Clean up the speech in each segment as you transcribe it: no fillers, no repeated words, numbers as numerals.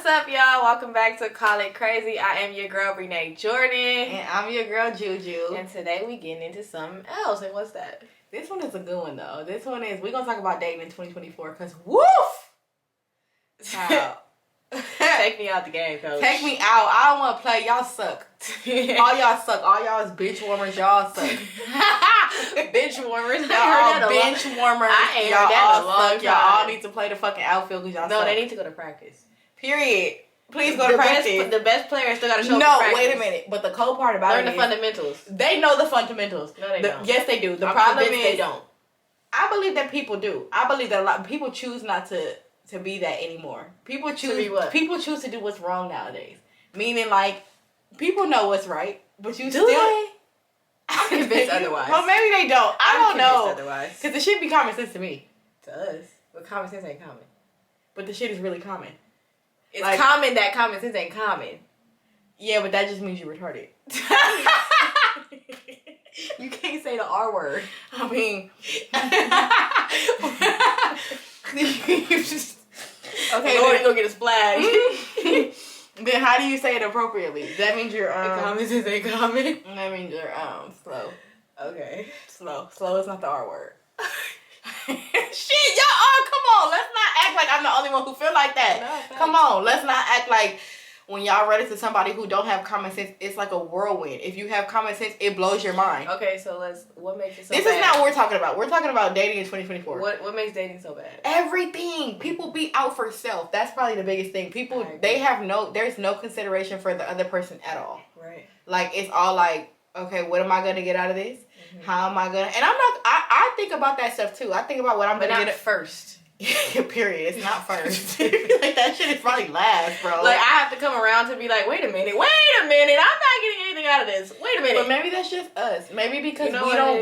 What's up, y'all? Welcome back to Call It Crazy. I am your girl, Renee Jordan. And I'm your girl, Juju. And today we getting into something else. And what's that? This one is a good one, though. This one is, we're going to talk about dating in 2024, because woof! Wow. Take me out the game, coach. Take me out. I don't want to play. Y'all suck. All y'all suck. All y'all is bench warmers. Y'all suck. Bench warmers. Y'all all bench warmers. I ain't y'all heard that all in a long suck. time. Y'all all need to play the fucking outfield because y'all No, suck. they need to go to practice. Period. Please go to practice. The best players still got to show up No, for practice. wait a minute. But the cold part about Learn it the is fundamentals. they know the fundamentals. No, they don't. Yes, they do. The I'm problem is convinced they don't. I believe that people do. I believe that a lot of people choose not to be that anymore. People choose To be what? People choose to do what's wrong nowadays. Meaning, like, people know what's right, but you Do still. they? I'm convinced otherwise. Well, maybe they don't. I don't know. Otherwise, Because the shit be common sense to me. to us, but common sense ain't common. But the shit is really common. It's Like- common that common sense ain't common. Yeah, but that just means you're retarded. You can't say the R word. I mean, Okay, Lord, you gonna get a splash. then how do you say it appropriately? That means you're Common sense ain't common. That means you're slow. Okay. Slow is not the R word. Shit, y'all are. Come on, let's not act like I'm the only one who feel like that. No, Come on, let's not act like when y'all run into somebody who don't have common sense, it's like a whirlwind. If you have common sense, it blows your mind. Okay, so what makes it so This bad? is not what we're talking about. We're talking about dating in 2024. What makes dating so bad? Everything. People be out for self. That's probably the biggest thing. People, there's no consideration for the other person at all. Right. Like, it's all like, okay, what am I going to get out of this? Mm-hmm. How am I going to, and I think about that stuff too. I think about what I'm But going to not get first. Period. It's not first. Like, that shit is probably last, bro. Like, I have to come around to be like, wait a minute, I'm not getting anything out of this. Wait a minute. But maybe that's just us. Maybe because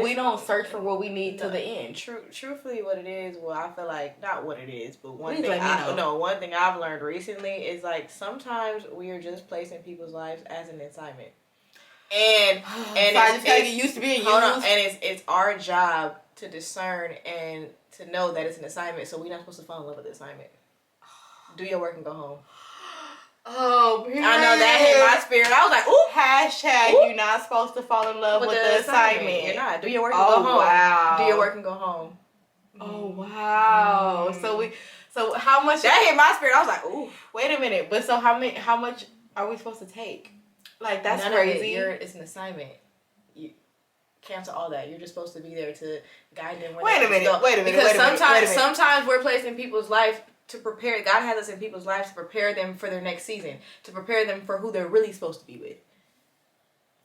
we don't search for what we need to the end. Truthfully, what it is, well, I feel like not what it is, but one Please thing let me know. one thing I've learned recently is like sometimes we are just placing people's lives as an assignment, and So I just gotta get used to being used. hold on, and it's our job to discern and to know that it's an assignment, so we're not supposed to fall in love with the assignment. Do your work and go home. Oh, I know that hit my spirit. I was like, ooh. Hashtag Ooh. You're not supposed to fall in love with the assignment. You're not. Do your work and Oh, go home. wow. Do your work and go home. Oh, wow. So how much That hit my spirit. I was like, ooh. Wait a minute. But so how much are we supposed to take? Like, that's None crazy. of it. It's an assignment. You cancel all that. You're just supposed to be there to guide them. Wait a minute. Because sometimes we're placed in people's life to prepare. God has us in people's lives to prepare them for their next season, to prepare them for who they're really supposed to be with.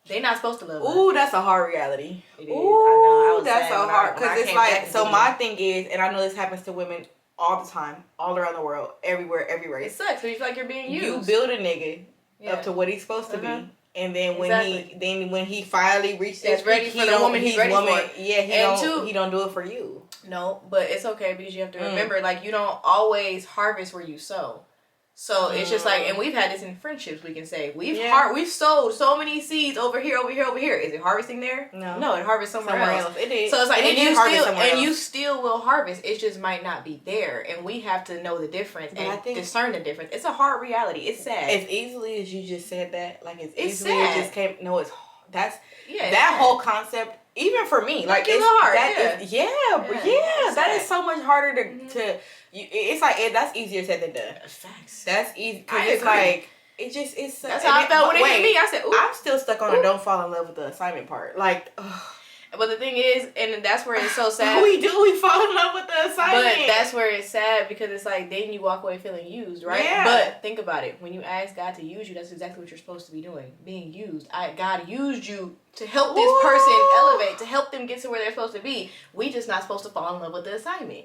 They're not supposed to love us. Ooh, that's a hard reality. It is. Ooh, I know. I was that's sad so when hard. when Because it's came back like, and so did my it. thing is, and I know this happens to women all the time, all around the world, everywhere, every It race. sucks. So you feel like you're being used. You build a nigga Yeah. up to what he's supposed to Uh-huh. be. And then when he finally reaches He's that ready peak, for he the don't- woman he's ready for. Yeah, And he don't do it for you. No, but it's okay because you have to remember, like, you don't always harvest where you sow. So it's just like, and we've had this in friendships. We can say we've sowed so many seeds over here. Is it harvesting there? No, it harvests somewhere else. It is. So it's like, and you still will harvest. It just might not be there, and we have to know the difference and discern the difference. It's a hard reality. It's sad. As easily as you just said that, like it's easily sad. it just came. No, it's that sad. whole concept. Even for me, like it's it's hard. That sad. is so much harder to. It's like that's easier said than done. Facts. That's easy because I it's agree. like it's. That's how I felt when it hit me. I said, ooh. I'm still stuck on the don't fall in love with the assignment part. Like, but the thing is, and that's where it's so sad. we fall in love with the assignment. But that's where it's sad because it's like then you walk away feeling used, right? Yeah. But think about it. When you ask God to use you, that's exactly what you're supposed to be doing. Being used. God used you to help this person elevate, to help them get to where they're supposed to be. We just not supposed to fall in love with the assignment.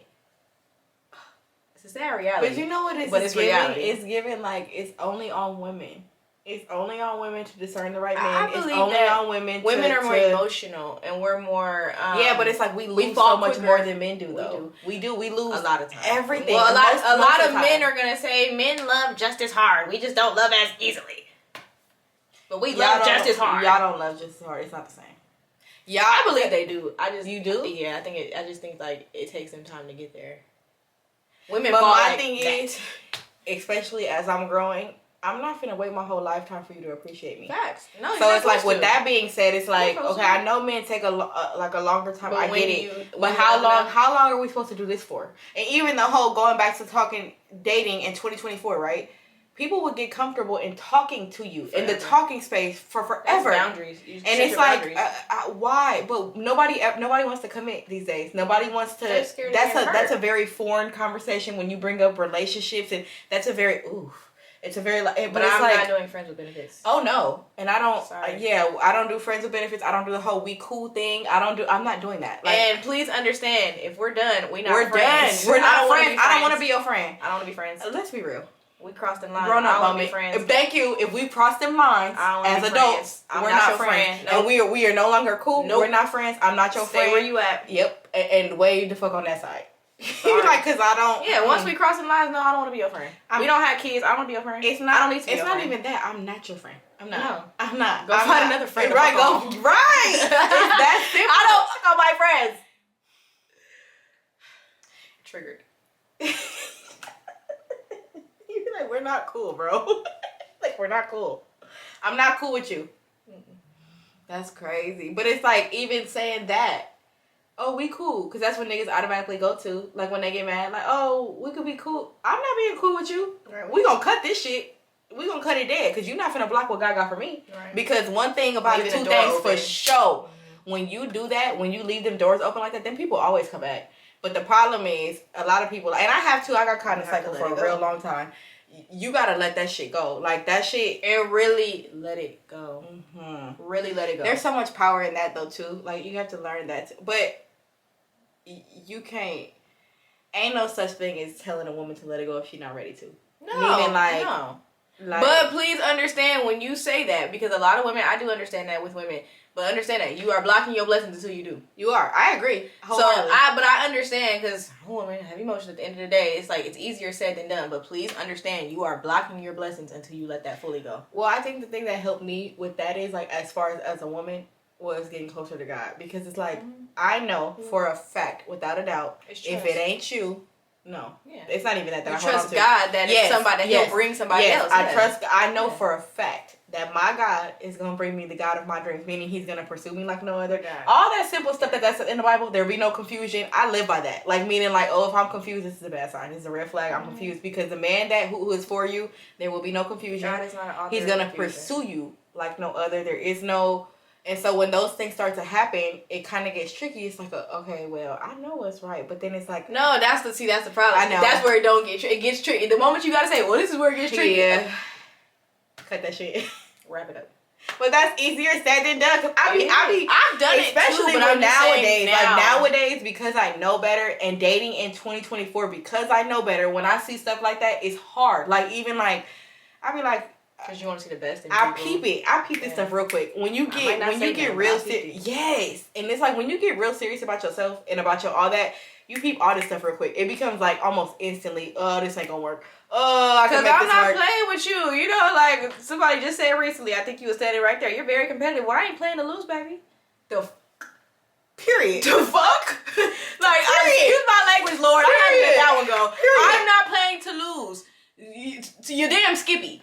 It's a sad reality. But you know what it's giving? Reality. It's given like it's only on women. It's only on women to discern the right man. It's only on women. Women are more emotional, and we're more. Yeah, but it's like we lose fall so much quicker. more than men do, though. We lose a lot of times. everything. Well, a lot of men are. are gonna say men love just as hard. We just don't love as easily. But we love just as hard. Y'all don't love just as hard. It's not the same. Yeah, I believe they do. You do? Yeah, I think I just think like it takes them time to get there. Women, but fall my like thing that. is, especially as I'm growing, I'm not gonna wait my whole lifetime for you to appreciate me. Facts. No, so it's like, with that being said, it's like, okay, I know men take a longer time. But I get it. But how long are we supposed to do this for? And even the whole going back to talking dating in 2024, right? People would get comfortable in talking to you in the talking space for forever. That's boundaries. And it's like, why? But nobody wants to commit these days. Nobody wants to. That's a very foreign conversation when you bring up relationships, and that's a very It's a very, but I'm not doing friends with benefits. Oh no, and I don't. I don't do friends with benefits. I don't do the whole we cool thing. I'm not doing that. Like, and please understand, if we're done, we're done. We're not friends. I don't want to be your friend. I don't want to be friends. Let's be real. We crossed the line. Grown up moment. Friends. Thank you. If we crossed them lines as adults, we're not friends. Nope. And we are no longer cool. Nope. We're not friends. I'm not your friend. Stay where you at. Yep. And wave the fuck on that side. Like, cause I don't. Yeah, once we cross the lines, no, I don't want to be your friend. We don't have kids. I don't want to be your friend. It's not. I don't need to be it's your not friend. Even that. I'm not your friend. I'm not. No. I'm not. Go find another friend. Right. Go. Right. It's that simple. I don't fuck on my friends. Triggered. You be like, we're not cool, bro. Like, we're not cool. I'm not cool with you. That's crazy. But it's like, even saying that. Oh, we cool. Because that's what niggas automatically go to. Like, when they get mad. Like, oh, we could be cool. I'm not being cool with you. Right. We gonna cut this shit. We gonna cut it dead. Because you're not finna block what God got for me. Right. Because one thing about it, two things for sure. When you do that, when you leave them doors open like that, then people always come back. But the problem is, a lot of people, and I have too, I got caught in a cycle for a real long time. You gotta let that shit go. Like, that shit. And really let it go. Mm-hmm. Really let it go. There's so much power in that, though, too. Like, you have to learn that. But you can't. Ain't no such thing as telling a woman to let it go if she's not ready to. No. Meaning, like, no. But please understand when you say that, because a lot of women, I do understand that with women. But understand that you are blocking your blessings until you do. You are. I agree. But I understand, because women have emotions at the end of the day. It's like, it's easier said than done. But please understand, you are blocking your blessings until you let that fully go. Well, I think the thing that helped me with that is, like, as far as a woman, was getting closer to God. Because it's like, I know for a fact, without a doubt, if it ain't you, no. Yeah. It's not even that I trust God that it's somebody, He'll bring somebody else. I know for a fact that my God is going to bring me the God of my dreams, meaning He's going to pursue me like no other. God. All that simple stuff that's in the Bible, there be no confusion. I live by that. Like, meaning, like, oh, if I'm confused, this is a bad sign. This is a red flag. I'm confused. Because the man who is for you, there will be no confusion. God is not an author. He's going to pursue you like no other. There is no... And so when those things start to happen, it kind of gets tricky. It's like, okay, well, I know what's right, but then it's like, no, that's the problem. I know that's where it gets tricky. The moment you gotta say, well, this is where it gets tricky. Yeah. Cut that shit. Wrap it up. But that's easier said than done. Cause I've done it especially too, but nowadays. Now. Like nowadays, because I know better, and dating in 2024 because I know better. When I see stuff like that, it's hard. Like even like, I be like. Because you want to see the best in people. I peep this stuff real quick. When you get real serious, yes, and it's like when you get real serious about yourself and about all that, you peep all this stuff real quick. It becomes like almost instantly, oh, this ain't gonna work. Oh, because I'm not playing with you. You know, like somebody just said recently. I think you were standing right there. You're very competitive. Well, I ain't playing to lose, baby. Period. The fuck? Like, excuse my language, Lord. Period. I had to let that one go. Period. I'm not playing to lose. You're damn Skippy.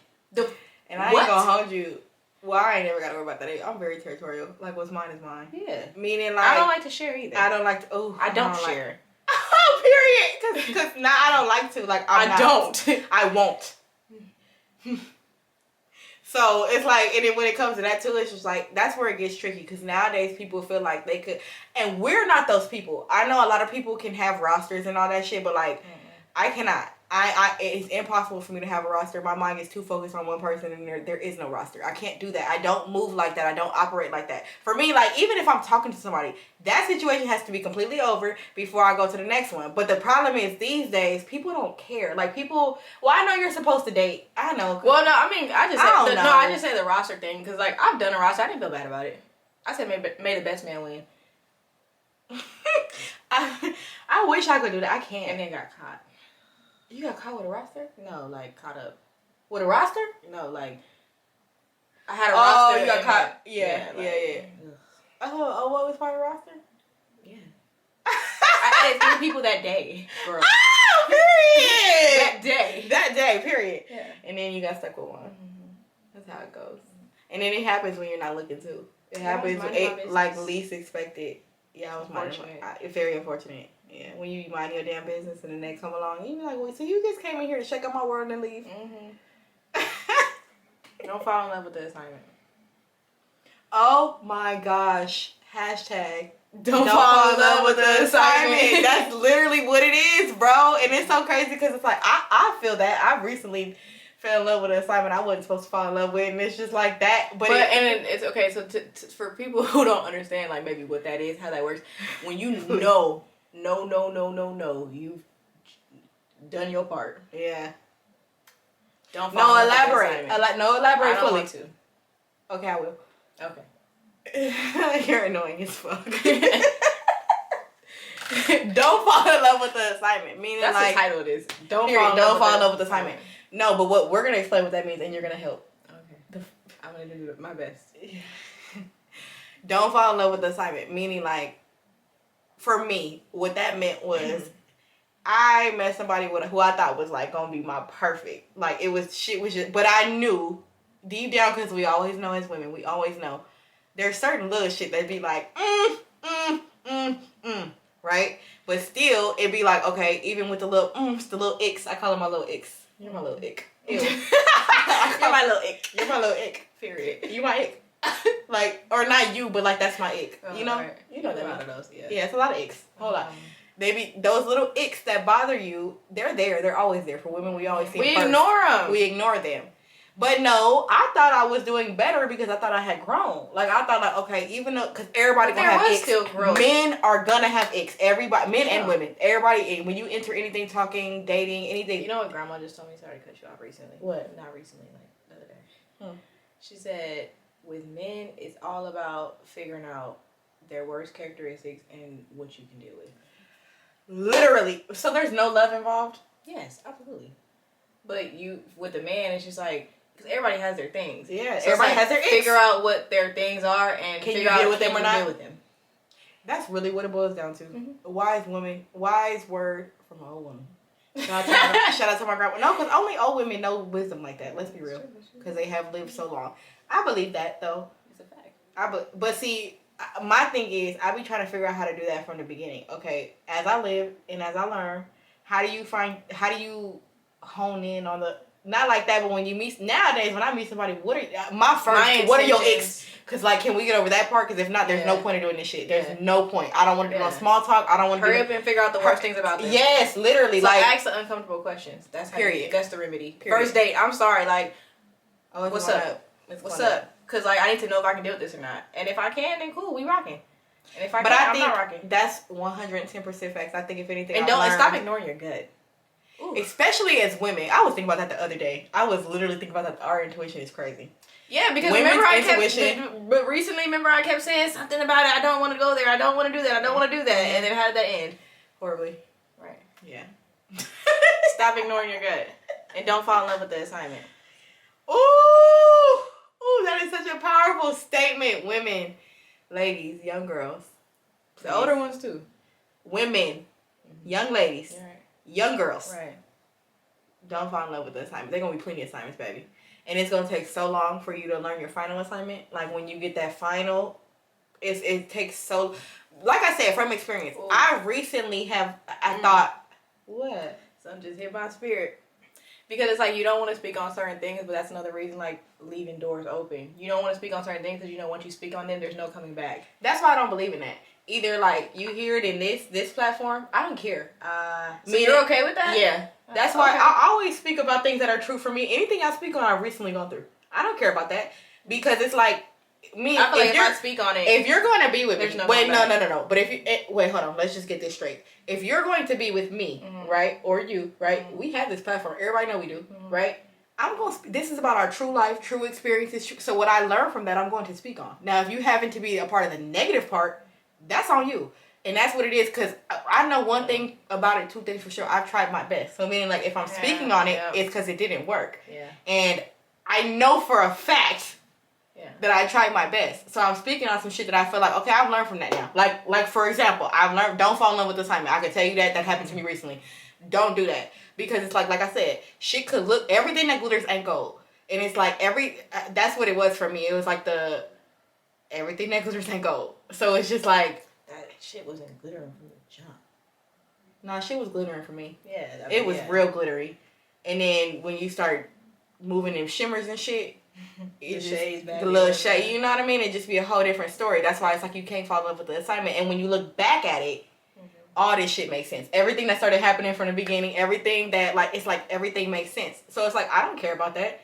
And I ain't gonna hold you. Well, I ain't never gotta worry about that. I'm very territorial. Like, what's mine is mine. Yeah. Meaning, like... I don't like to share either. I don't like to... Oh, I don't share. Oh, period. Because now I don't like to. Like, I won't. So, it's like... And then when it comes to that, too, it's just like... That's where it gets tricky. Because nowadays, people feel like they could... And we're not those people. I know a lot of people can have rosters and all that shit, but, like, I cannot. It's impossible for me to have a roster. My mind is too focused on one person, and there is no roster. I can't do that. I don't move like that. I don't operate like that. For me, like, even if I'm talking to somebody, that situation has to be completely over before I go to the next one. But the problem is, these days, people don't care. Like, people, well, I know you're supposed to date. I know. Well, no, I mean, I just say the roster thing, because, like, I've done a roster. I didn't feel bad about it. I said may the best man win. I wish I could do that. I can't. And then got caught. You got caught with a roster? No, like caught up. With a roster? No, like I had a roster. Oh, you got caught. Yeah. Oh, what was part of the roster? Yeah. I added 3 people that day. Girl. Oh, Period. That day. That day, period. Yeah. And then you got stuck with one. Mm-hmm. That's how it goes. And then it happens when you're not looking too. It Yeah, I was happens minding my like business. least expected. Yeah, I was Unfortunate. very unfortunate. Yeah, when you mind your damn business and then they come along, you be like, "Wait, so you just came in here to shake up my world and leave?" Mm-hmm. Don't fall in love with the assignment. Oh my gosh! Hashtag Don't fall in love with the assignment. assignment. That's literally what it is, bro. And it's so crazy because it's like I feel that I recently fell in love with an assignment I wasn't supposed to fall in love with, and it's just like that. But It's okay. So for people who don't understand, like maybe what that is, how that works, when you know, you've done your part. yeah. Don't fall No, in love with the elaborate. assignment. Elaborate I don't fully. want to. Okay, I will. Okay. You're annoying as fuck. Don't fall in love with the assignment. Meaning That's like the title it is. Don't period, fall in love with the assignment. No, but what we're gonna explain what that means, and you're gonna help. Okay. I'm gonna do my best. Don't fall in love with the assignment. Meaning like, for me, what that meant was, I met somebody who I thought was like gonna be my perfect. Like it was shit was just, but I knew deep down because we always know as women, we always know there's certain little shit that be like right, but still it'd be like okay, even with the little icks. I call them my little icks. You're my little ick. Ew. You're my little ick. You're my little ick. Period. You my ick. Like, or not you, but like that's my ick. Oh, you know, right. you know that. A lot of those. Yeah. Yeah, it's a lot of icks. Whole lot. They be those little icks that bother you. They're there. They're always there for women. We always see. We them first. ignore them. We ignore them. But no, I thought I was doing better because I thought I had grown. Like I thought, like okay, even though because everybody But gonna there have was icks. still growth. Men are gonna have icks. Everybody, men Yeah. and women, everybody. When you enter anything, talking, dating, anything. You know what Grandma just told me? Sorry to cut you off recently. What? Not recently, like the other day. She said, with men, it's all about figuring out their worst characteristics and what you can deal with. Literally. So there's no love involved. Yes, absolutely. But you, with the man, it's just like, because everybody has their things. Yeah, So everybody it's like, has their icks. figure out what their things are and Can you figure out deal with them can or you not? deal with them. That's really what it boils down to. Mhm. A wise woman, wise word from an old woman. Shout out to my grandma. No, because only old women know wisdom like that. Let's be real, because they have lived so long. I believe that though. It's a fact. But see, my thing is, I be trying to figure out how to do that from the beginning. Okay, as I live and as I learn, how do you hone in on the, not like that, but when you meet, nowadays when I meet somebody, what are your icks? Because like, can we get over that part? Because if not, there's no point in doing this shit. There's no point. I don't want to do no small talk. I don't want to hurry up and figure out the worst things about them. Yes, literally. So like, ask the uncomfortable questions. That's how period. That's the remedy. Period. First date. I'm sorry. Like, oh, what's up? What's up? Because like, I need to know if I can deal with this or not. And if I can, then cool, we rocking. And if I can't, I'm not rocking. That's 110% facts. I think if anything, and stop ignoring your gut. Ooh. Especially as women. I was thinking about that the other day. I was literally thinking about that. Our intuition is crazy. Yeah, because Women's remember but recently, I kept saying something about it. I don't want to go there. I don't want to do that. I don't want to do that. And then how did that end? Horribly. Right. Yeah. Stop ignoring your gut. And don't fall in love with the assignment. Ooh, that is such a powerful statement. Women, ladies, young girls. The older ones too. Women, young ladies, young girls. Right. Don't fall in love with the assignment. They're going to be plenty of assignments, baby. And it's going to take so long for you to learn your final assignment. Like, when you get that final, it takes so... Like I said, from experience, Ooh. I recently thought... What? Something just hit my spirit. Because it's like, you don't want to speak on certain things, but that's another reason, like, leaving doors open. You don't want to speak on certain things because, you know, once you speak on them, there's no coming back. That's why I don't believe in that. Either, like, you hear it in this platform, I don't care. So you're okay with that? Yeah. That's why I always speak about things that are true for me. Anything I speak on, I've recently gone through. I don't care about that. Because it's like, me, I feel like if I speak on it, if you're going to be with me, no But if you, wait, hold on, let's just get this straight. If you're going to be with me, right, or you, right, we have this platform. Everybody know we do, right? I'm going to, this is about our true life, true experiences. So what I learned from that, I'm going to speak on. Now, if you happen to be a part of the negative part, that's on you. And that's what it is, because I know one thing about it, two things for sure. I've tried my best. So meaning, like, if I'm speaking on it, it's because it didn't work. Yeah. And I know for a fact that I tried my best. So I'm speaking on some shit that I feel like, okay, I've learned from that now. Like for example, I've learned, don't fall in love with the assignment. I can tell you that happened to me recently. Don't do that. Because it's like I said, shit could look, everything that glitters ain't gold. And it's like that's what it was for me. It was like everything that glitters ain't gold. So it's just like. That shit wasn't glittering from the jump. Nah, shit was glittering for me. Yeah. It was real glittery. And then when you start moving them shimmers and shit, the shades back. The little shade, you know what I mean? It just be a whole different story. That's why it's like you can't fall in love with the assignment. And when you look back at it, all this shit makes sense. Everything that started happening from the beginning, everything that, like, it's like everything makes sense. So it's like, I don't care about that.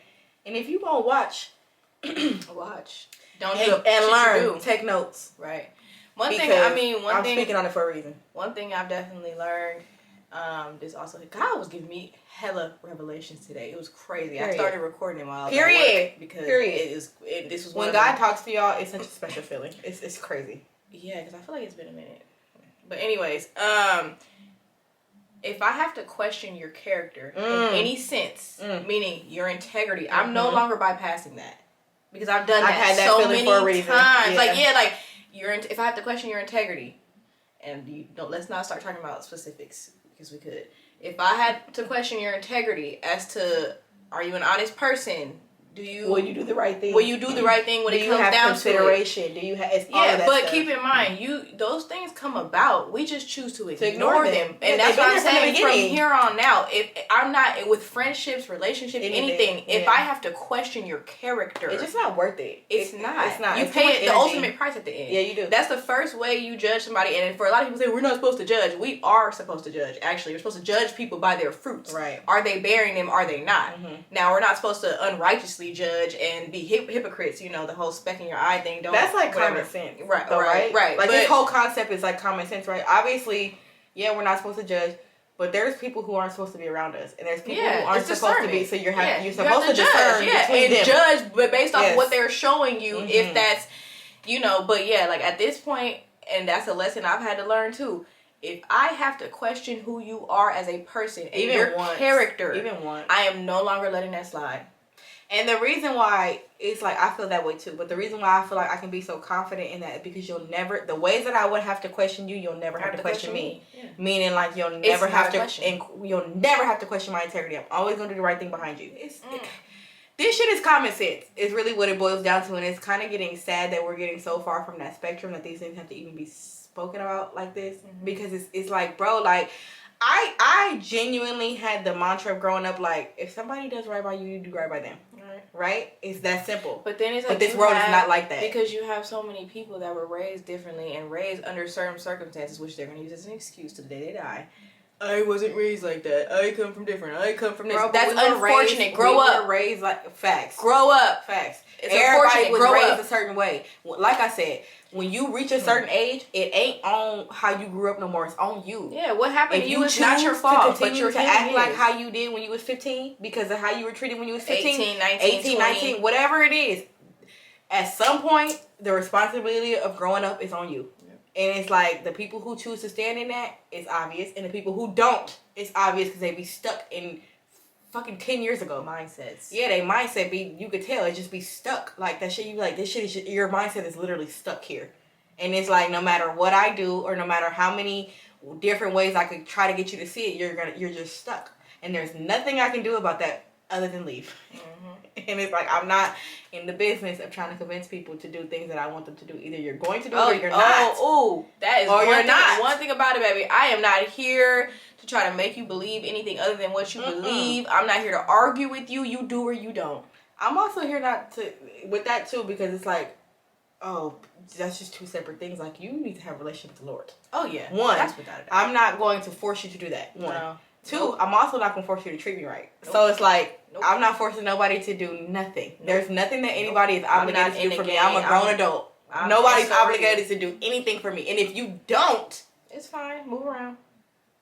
And if you won't watch, watch. Don't and, do and learn. do. Take notes. Right. I'm speaking on it for a reason. One thing I've definitely learned, this also, God was giving me hella revelations today. It was crazy. Period. I started recording it while I was Period. at work because Period. this was when one God talks to y'all, it's such a special feeling. It's crazy. Yeah, because I feel like it's been a minute. But anyways, if I have to question your character in any sense, meaning your integrity, I'm no longer bypassing that because I've done that had that so feeling many for a reason. times. Yeah. If I have to question your integrity, and let's not start talking about specifics because we could. If I had to question your integrity as to, are you an honest person? Will you do the right thing? Will you do the right thing when it comes down to it? Consideration? Do you have consideration? Yeah, but keep in mind, those things come about. We just choose to ignore them. And that's what I'm saying. From here on out, if I'm not with friendships, relationships, anything, if I have to question your character, it's just not worth it. It's not. It's not. You pay the ultimate price at the end. Yeah, you do. That's the first way you judge somebody. And for a lot of people say we're not supposed to judge. We are supposed to judge. Actually, we're supposed to judge people by their fruits. Right. Are they bearing them? Are they not? Mm-hmm. Now we're not supposed to unrighteously judge and be hypocrites, the whole speck in your eye thing. That's like common sense. Right. Like, but this whole concept is like common sense, right? Obviously, yeah, we're not supposed to judge, but there's people who aren't supposed to be around us, and there's people who aren't supposed to be. So you're supposed to discern between them. Judge, but based off of what they're showing you, if that's, but yeah, like at this point, and that's a lesson I've had to learn too. If I have to question who you are as a person, and even your character, I am no longer letting that slide. And the reason why it's like I feel that way too, but the reason why I feel like I can be so confident in that is because the ways that I would have to question you, you'll never have to question me. Yeah. Meaning, like, you'll never have to question my integrity. I'm always gonna do the right thing behind you. This shit is common sense. It's really what it boils down to, and it's kind of getting sad that we're getting so far from that spectrum that these things have to even be spoken about like this, because it's like, bro, like. I genuinely had the mantra of growing up, like, if somebody does right by you, you do right by them. Right? It's that simple. But then it's like, this world is not like that. Because you have so many people that were raised differently and raised under certain circumstances, which they're going to use as an excuse to the day they die. I wasn't raised like that. I come from different. I come from this. Bro, that's unfortunate. Grow up. We were raised like facts. Grow up. Facts. Everybody was raised a certain way. Like I said, when you reach a certain age, it ain't on how you grew up no more. It's on you. Yeah, what happened to you is not your fault. But you're to act like how you did when you was 15 because of how you were treated when you was 15, 18, 19, whatever it is. At some point, the responsibility of growing up is on you. And it's like the people who choose to stand in that, it's obvious. And the people who don't, it's obvious because they be stuck in fucking 10 years ago. Mindsets. Yeah, they mindset be, you could tell, it just be stuck. Like that shit, you be like, this shit is just, your mindset is literally stuck here. And it's like, no matter what I do or no matter how many different ways I could try to get you to see it, you're just stuck. And there's nothing I can do about that other than leave. And it's like, I'm not in the business of trying to convince people to do things that I want them to do. Either you're going to do it or you're not. That is or you're not. One thing about it, baby. I am not here to try to make you believe anything other than what you believe. I'm not here to argue with you. You do or you don't. I'm also here not to, with that too, because it's like, oh, that's just two separate things. Like, you need to have a relationship with the Lord. Oh, yeah. One, that's without a doubt. I'm not going to force you to do that. One. No. Two, I'm also not going to force you to treat me right. So it's like, I'm not forcing nobody to do nothing. There's nothing that anybody is obligated to do for me. I'm a grown adult. Nobody's obligated to do anything for me. And if you don't, it's fine. Move around.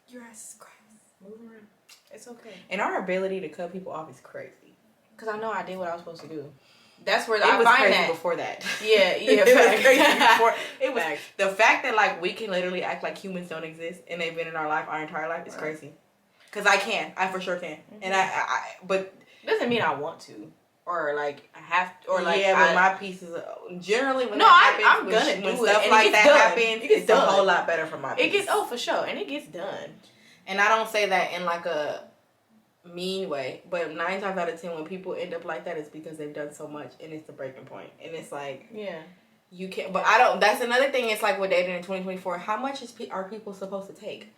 Your ass is crazy. Move around. It's okay. And our ability to cut people off is crazy. Because I know I did what I was supposed to do. That's where I find that. Before that. Yeah. It was crazy before. It was the fact that, like, we can literally act like humans don't exist and they've been in our life our entire life is crazy. Because I can. I for sure can. And but doesn't mean I want to. Or, like, I have to. Or, like, yeah, but my pieces, generally, when I'm gonna when do stuff it. like that happens, it's a whole lot better for my piece. For sure. And it gets done. And I don't say that in like a mean way, but 9 times out of 10 when people end up like that, it's because they've done so much and it's the breaking point. And it's like, Yeah. you can't, but I don't, that's another thing. It's like with dating in 2024, how much are people supposed to take?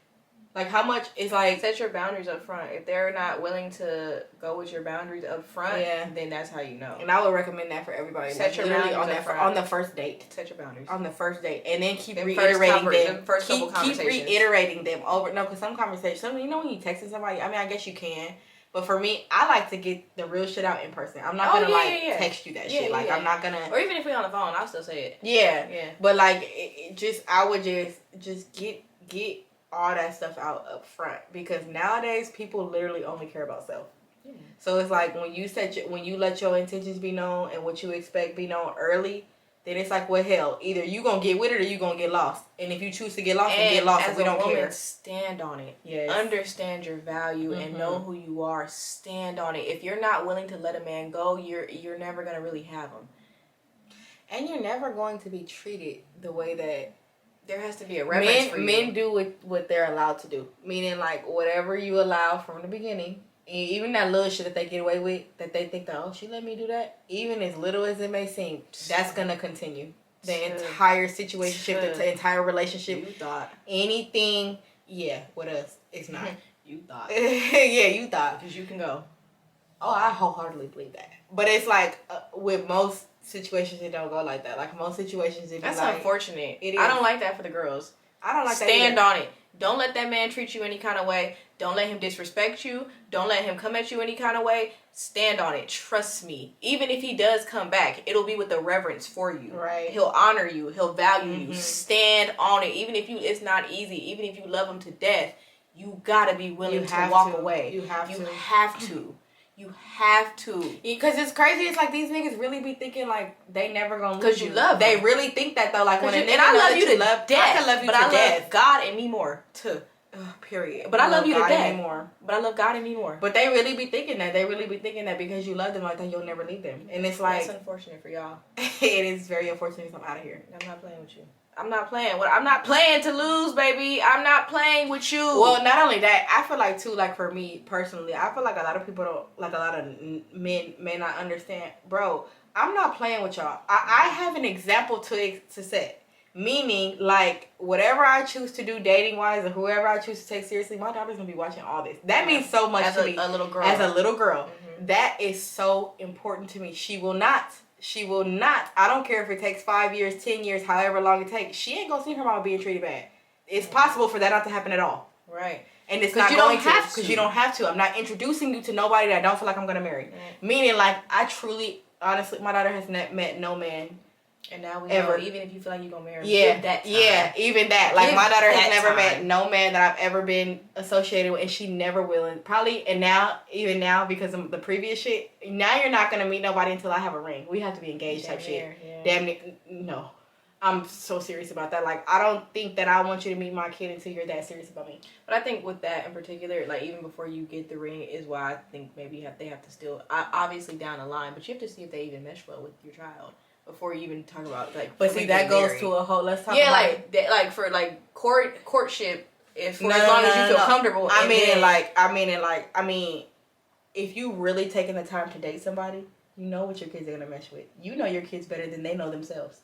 Like, how much is like... Set your boundaries up front. If they're not willing to go with your boundaries up front, Yeah. then that's how you know. And I would recommend that for everybody. Set your literally boundaries on up front. on the first date. Set your boundaries. On the first date. And then keep Them reiterating them. first couple Keep conversations. reiterating them over. No, because some conversations, you know when you texting somebody, I mean, I guess you can. But for me, I like to get the real shit out in person. I'm not going to text you that shit. Like, I'm not going to... Or even if we're on the phone, I'll still say it. Yeah. Yeah. But like, I would just get all that stuff out up front, because nowadays people literally only care about self. Yeah. So it's like when you let your intentions be known and what you expect be known early, then it's like, well, hell, either you gonna get with it or you gonna get lost. And if you choose to get lost, then get lost. As we don't woman, care. stand on it. Yes. Understand your value and know who you are. Stand on it. If you're not willing to let a man go, you're never gonna really have him. And you're never going to be treated the way that there has to be a reverence for you. Men do what they're allowed to do. Meaning, like, whatever you allow from the beginning, even that little shit that they get away with, that they think that, oh, she let me do that, even as little as it may seem, that's gonna continue. The entire situation, the entire relationship. You thought. Anything, yeah, with us, it's not. You thought. Yeah, you thought. Because you can go. Oh, I wholeheartedly believe that. But it's like, with most situations, it don't go like that. Like, most situations, it be that's like... unfortunate. It is. I don't like that for the girls. I don't like that Stand on it. Don't let that man treat you any kind of way. Don't let him disrespect you. Don't let him come at you any kind of way. Stand on it. Trust me. Even if he does come back, it'll be with the reverence for you. Right. He'll honor you. He'll value you. Stand on it. Even if it's not easy. Even if you love him to death, you gotta be willing to walk away. You have to. You have to. Because it's crazy. It's like these niggas really be thinking like they never gonna lose you. Because you love They them. really think that though. Like when and I love you to death. I can love you but to I death. love God and me more too. Period. But I love you to God death. anymore. But I love God and me more. But they really be thinking that. They really be thinking that because you love them like that, you'll never leave them. And it's like... That's unfortunate for y'all. It is very unfortunate. I'm out of here. I'm not playing with you. I'm not playing. I'm not playing to lose, baby. I'm not playing with you. Well, not only that, I feel like too, like for me personally, I feel like a lot of people don't, like a lot of men may not understand. Bro, I'm not playing with y'all. I have an example to set. Meaning, like, whatever I choose to do dating-wise or whoever I choose to take seriously, my daughter's going to be watching all this. That means so much to me. As a little girl. As a little girl. Mm-hmm. That is so important to me. She will not. I don't care if it takes 5 years, 10 years, however long it takes. She ain't going to see her mama being treated bad. It's possible for that not to happen at all. Right. And it's not going to. Because you don't have to. I'm not introducing you to nobody that I don't feel like I'm going to marry. Right. Meaning, like, I truly, honestly, my daughter has met no man. And now we ever. know, even if you feel like you're going to marry, yeah, give that time. Yeah, even that. Like, give my daughter has never time. met no man that I've ever been associated with, and she never will. And probably, and now, even now, because of the previous shit, now you're not going to meet nobody until I have a ring. We have to be engaged type shit. Yeah. Damn it. No. I'm so serious about that. Like, I don't think that I want you to meet my kid until you're that serious about me. But I think with that in particular, like, even before you get the ring is why I think maybe they have to still, obviously down the line, but you have to see if they even mesh well with your child. Before you even talk about like, but see that goes to a whole. Let's talk. Yeah, about like for like courtship, if for as long as you feel comfortable. I mean, if you really taking the time to date somebody, you know what your kids are gonna mesh with. You know your kids better than they know themselves.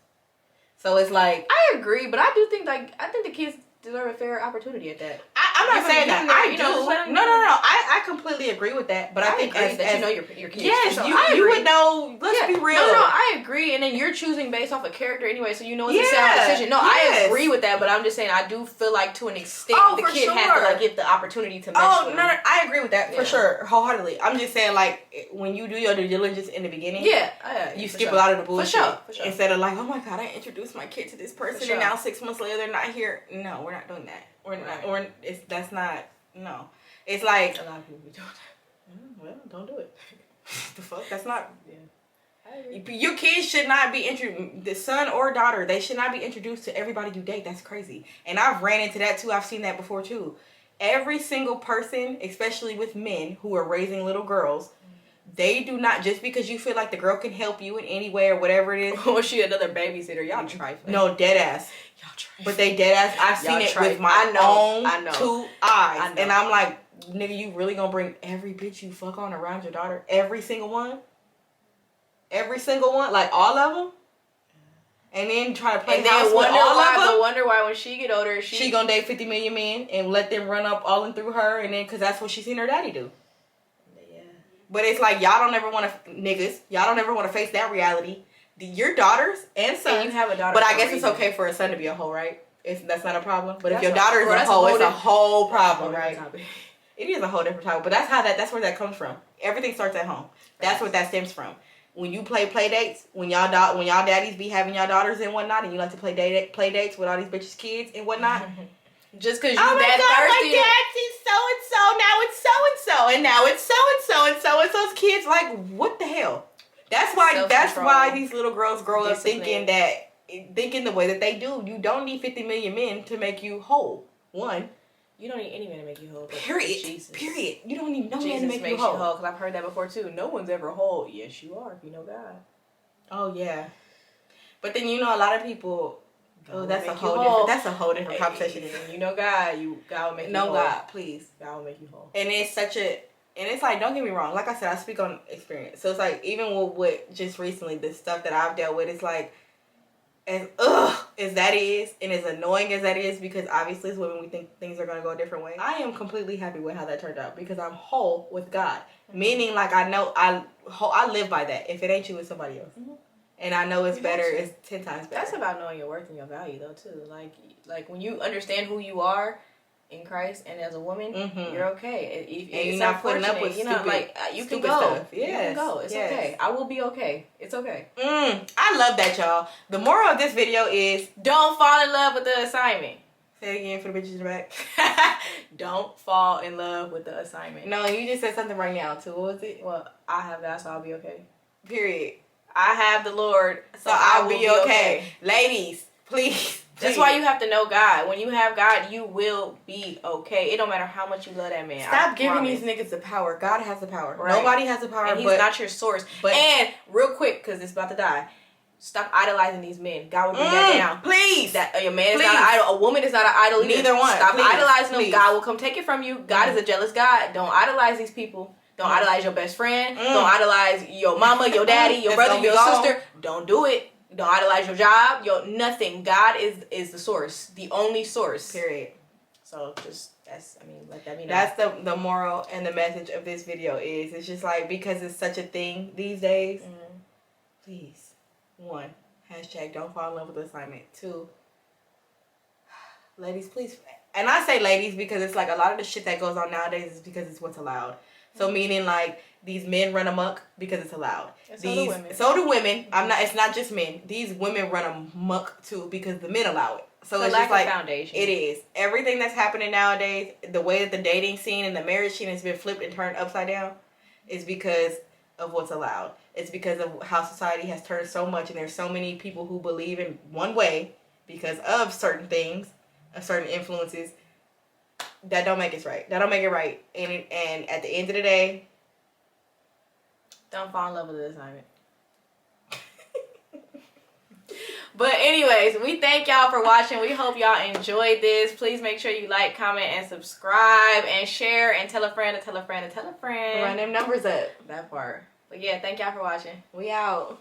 So it's like I agree, but I do think I think the kids deserve a fair opportunity at that. I'm not saying that. I do. No. I completely agree with that. But I think that you know your kids. Yes, you would know. Let's be real. No, I agree. And then you're choosing based off of character anyway, so you know it's a sound decision. No, I agree with that, but I'm just saying I do feel like to an extent the kid has to like get the opportunity to mesh with them. I agree with that for sure, wholeheartedly. I'm just saying like when you do your due diligence in the beginning, you skip a lot of the bullshit for sure. Instead of like, oh my god, I introduced my kid to this person and now 6 months later they're not here. No, we're not doing that. That's not. No, it's like a lot of people be doing that. Well, don't do it. The fuck, that's not. Yeah. Your kids should not be the son or daughter. They should not be introduced to everybody you date. That's crazy. And I've ran into that too. I've seen that before too. Every single person, especially with men who are raising little girls, They do not, just because you feel like the girl can help you in any way or whatever it is. Or she another babysitter. Y'all trifling. No, dead ass. Y'all trifling. But they dead ass. I've seen it with my own 2 eyes. And I'm like, nigga, you really gonna bring every bitch you fuck on around your daughter? Every single one? Every single one? Like all of them? And then try to play and house then with all of them? wonder why when she get older, she gonna date 50 million men and let them run up all in through her, and then because that's what she seen her daddy do. Yeah. But it's like y'all don't ever want to y'all don't ever want to face that reality. Your daughters and sons. And you have a daughter. But I guess it's okay for a son to be a hoe, right? That's not a problem. But if your daughter is a hoe, it's a whole problem, right? It is a whole different topic. But that's where that comes from. Everything starts at home. That's what that stems from. When you play dates, when y'all daddies be having y'all daughters and whatnot, and you like to play dates with all these bitches' kids and whatnot, just because you that thirsty. My dad's so and so, now it's so and so, and now it's so and so, and so and so's kids. Like, what the hell? That's why these little girls grow up thinking the way that they do. You don't need 50 million men to make you whole. One. You don't need any man to make you whole. Period. Jesus. Period. You don't need no Jesus man to make you whole. Because I've heard that before too. No one's ever whole. Yes, you are if you know God. Oh yeah. But then a lot of people. That's a whole different conversation. You know God. God will make you whole. No God, please. God will make you whole. And it's like, don't get me wrong. Like I said, I speak on experience. So it's like, even with just recently, the stuff that I've dealt with, it's like, as as that is, and as annoying as that is, because obviously as women we think things are going to go a different way, I am completely happy with how that turned out, because I'm whole with God. Mm-hmm. Meaning, like, I know I live by that. If it ain't you, it's somebody else. Mm-hmm. And I know it's better. It's 10 times better. That's about knowing your worth and your value, though, too. Like when you understand who you are in Christ and as a woman, you're okay. And you're not putting up with stupid, you can go. Stuff. Yes. You can go. It's okay. I will be okay. It's okay. I love that, y'all. The moral of this video is, don't fall in love with the assignment. Say it again for the bitches in the back. Don't fall in love with the assignment. No, you just said something right now, too. What was it? Well, I have God, so I'll be okay. Period. I have the Lord, so I'll be okay. Ladies, please. That's why you have to know God. When you have God, you will be okay. It don't matter how much you love that man. Stop giving these niggas the power. God has the power. Right. Nobody has the power. And he's not your source. And real quick, because it's about to die, stop idolizing these men. God will bring that down. Please. A man is not an idol. A woman is not an idol either. Neither one. Stop idolizing them. God will come take it from you. God is a jealous God. Don't idolize these people. Don't idolize your best friend. Don't idolize your mama, your daddy, your brother, your sister. Don't do it. Don't idolize your job. Nothing. God is the source. The only source. Period. So let that be known. That's the moral and the message of this video is, it's just like, because it's such a thing these days, please, 1, # don't fall in love with the assignment. 2, ladies, please. And I say ladies because it's like a lot of the shit that goes on nowadays is because it's what's allowed. So meaning, like, these men run amok because it's allowed. So do women. It's not just men. These women run amok too because the men allow it. So it's just like foundation. It is. Everything that's happening nowadays, the way that the dating scene and the marriage scene has been flipped and turned upside down, is because of what's allowed. It's because of how society has turned so much, and there's so many people who believe in one way because of certain things, of certain influences. That don't make it right. That don't make it right. And at the end of the day, don't fall in love with the assignment. But anyways, we thank y'all for watching. We hope y'all enjoyed this. Please make sure you like, comment, and subscribe, and share, and tell a friend to tell a friend to tell a friend. Run them numbers up. That part. But yeah, thank y'all for watching. We out.